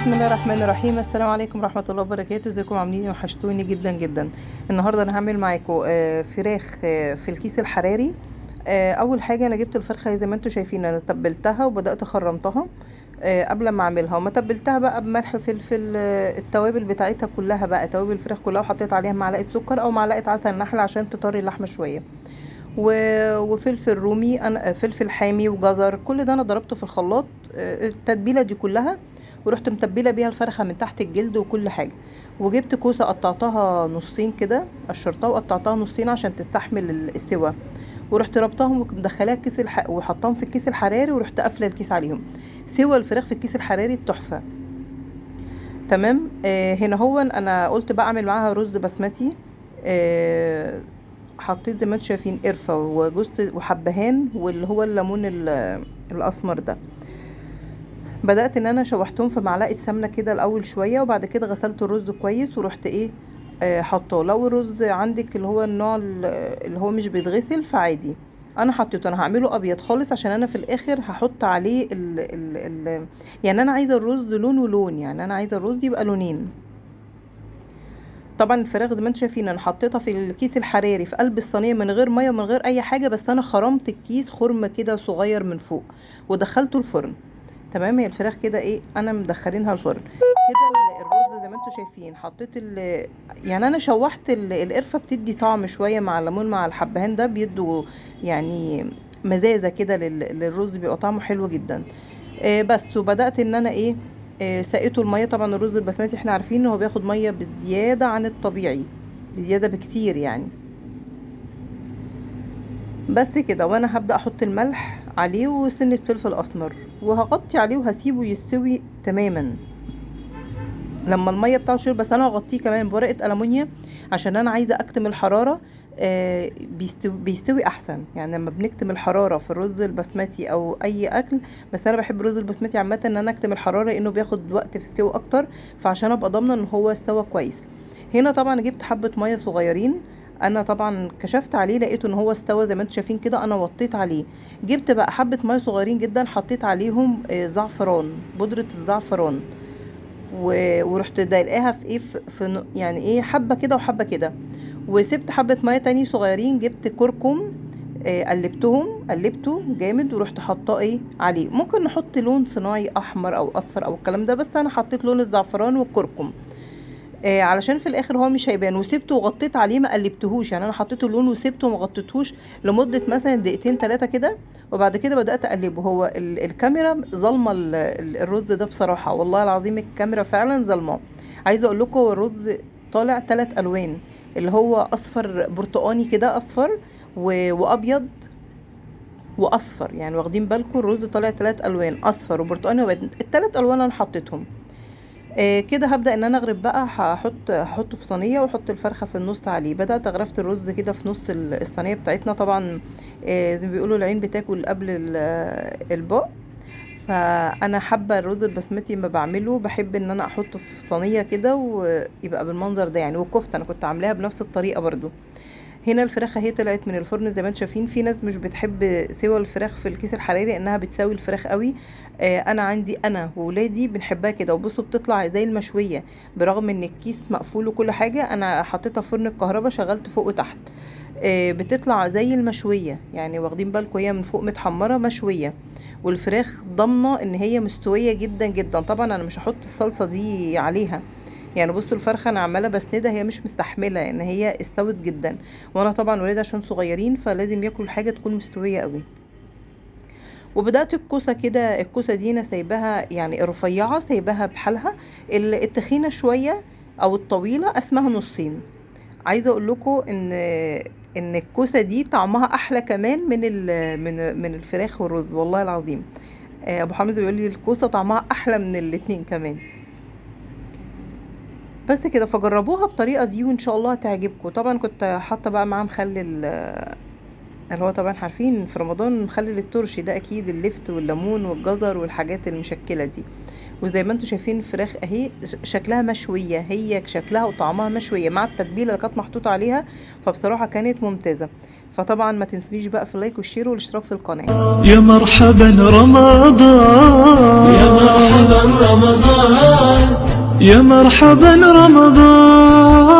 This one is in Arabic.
بسم الله الرحمن الرحيم. السلام عليكم ورحمة الله وبركاته. ازيكم عاملين؟ وحشتوني جدا جدا. النهارده انا هعمل معاكم فراخ في الكيس الحراري. اول حاجه انا جبت الفرخه زي ما انتم شايفين، انا تبلتها وبدات خرمتها قبل ما اعملها، وما تبلتها بقى بملح فلفل، التوابل بتاعتها كلها بقى توابل الفراخ كلها، وحطيت عليها معلقه سكر او معلقه عسل نحل عشان تطري اللحمه شويه، وفلفل رومي، انا فلفل حامي وجزر، كل ده انا ضربته في الخلاط. التتبيله دي كلها، ورحت متبله بيها الفرخه من تحت الجلد وكل حاجه. وجبت كوسه قطعتها نصين كده، قشرتها وقطعتها نصين عشان تستحمل السوا، ورحت ربطاهم ومدخلاها وحطاهم في الكيس الحراري، ورحت قافله الكيس عليهم. سوى الفراخ في الكيس الحراري تحفه. تمام. هنا هو انا قلت بقى اعمل معاها رز بسمتي. حطيت زي ما انتم شايفين قرفه وجوز وحبهان، واللي هو الليمون الاسمر ده. بدات ان انا شوحتهم في معلقه سمنه كده الاول شويه، وبعد كده غسلت الرز كويس ورحت ايه حطاه. لو الرز عندك اللي هو النوع اللي هو مش بيتغسل فعادي. انا حطيته، انا هعمله ابيض خالص عشان انا في الاخر هحط عليه يعني انا عايزه الرز لون ولون، يعني انا عايزه الرز يبقى لونين. طبعا الفراخ زي ما انتم شايفين انا حطيتها في الكيس الحراري في قلب الصينيه من غير ميه ومن غير اي حاجه، بس انا خرمت الكيس خرم كده صغير من فوق ودخلته الفرن. تمام. هي الفراخ كده ايه، انا مدخلينها الفرن كده. الرز زي ما انتم شايفين حطيت يعني انا شوحت القرفه، بتدي طعم شويه مع الليمون مع الحبهان ده، بيدوا يعني مزازه كده للرز، بيبقى طعمه حلو جدا. بس وبدات ان انا ايه سقيته الميه. طبعا الرز البسمتي احنا عارفين ان هو بياخد ميه بزياده عن الطبيعي، بزياده بكتير يعني. بس كده، وانا هبدا احط الملح عليه وسنه فلفل اسمر، وهغطي عليه وهسيبه يستوي تماما لما الميه بتاعه تشرب. بس انا هغطيه كمان بورقه ألمونيا عشان انا عايزه اكتم الحراره. بيستوي احسن يعني لما بنكتم الحراره في الرز البسمتي او اي اكل. بس انا بحب الرز البسمتي عامه ان انا اكتم الحراره لانه بياخد وقت في السوى اكتر، فعشان ابقى ضامنه ان هو استوى كويس. هنا طبعا جبت حبه ميه صغيرين، انا طبعا كشفت عليه لقيته ان هو استوى زي ما انتم شايفين كده، انا وطيت عليه. جبت بقى حبه ميه صغيرين جدا، حطيت عليهم زعفران، بودره الزعفران، ورحت دلقاها في ايه يعني ايه حبه كده وحبه كده. وسبت حبه ميه تاني صغيرين، جبت كركم، قلبته جامد، ورحت حاطاه ايه عليه. ممكن نحط لون صناعي احمر او اصفر او الكلام ده، بس انا حطيت لون الزعفران والكركم علشان في الاخر هو مش هيبان. وسبته وغطيت عليه، ما قلبتهوش يعني، انا حطيته اللون وسبته وما غطيتهوش لمده مثلا دقيقتين ثلاثه كده. وبعد كده بدات اقلبه. هو الكاميرا ظالمه الرز ده بصراحه، والله العظيم الكاميرا فعلا ظالمه. عايزه اقول لكم هو الرز طالع ثلاث الوان، اللي هو اصفر برتقاني كده، اصفر وابيض واصفر، يعني واخدين بالكم الرز طالع ثلاث الوان، اصفر وبرتقاني وابيض، الثلاث الوان انا حطيتهم. كده هبدأ ان انا اغرب بقى، هحطه في صينية واحط الفرخة في النص عليه. بدأت غرفت الرز كده في نص الصينية بتاعتنا. طبعا زي ما بيقولوا العين بتاكل قبل البق. فانا حابة الرز البسمتي ما بعمله، بحب ان انا احطه في صينية كده ويبقى بالمنظر ده يعني. والكفتة انا كنت عاملاها بنفس الطريقة برضو. هنا الفراخ اهي طلعت من الفرن زي ما انتم شايفين. في ناس مش بتحب سوى الفراخ في الكيس الحراري انها بتساوي الفراخ قوي. انا عندي انا وولادي بنحبها كده. وبصوا بتطلع زي المشويه، برغم ان الكيس مقفول وكل حاجه. انا حطيتها في فرن الكهرباء، شغلت فوق وتحت، بتطلع زي المشويه يعني. واخدين بالكم هي من فوق متحمره مشويه، والفراخ ضامنه ان هي مستويه جدا جدا. طبعا انا مش هحط الصلصه دي عليها يعني. بصوا الفرخه انا عماله بسندها، هي مش مستحمله ان هي استوت جدا. وانا طبعا ولادي عشان صغيرين فلازم ياكلوا حاجه تكون مستويه قوي. وبدات الكوسه كده، الكوسه دي انا سايباها يعني رفيعه، سايباها بحالها. التخينه شويه او الطويله اسمها نصين. عايزه اقول لكم ان الكوسه دي طعمها احلى كمان من الفراخ والرز، والله العظيم. ابو حمزه بيقول لي الكوسه طعمها احلى من الاتنين كمان. بس كده، فجربوها الطريقه دي وان شاء الله هتعجبكم. طبعا كنت حاطه بقى معاه مخلل، اللي هو طبعا عارفين في رمضان مخلل الترشي ده، اكيد اللفت والليمون والجزر والحاجات المشكله دي. وزي ما انتم شايفين الفراخ اهي شكلها مشويه، هي شكلها وطعمها مشويه مع التتبيله اللي كانت محطوطه عليها، فبصراحه كانت ممتازه. فطبعا ما تنسونيش بقى في اللايك والشير والاشتراك في القناه. يا مرحبا رمضان، يا مرحبا رمضان، يا مرحبا رمضان.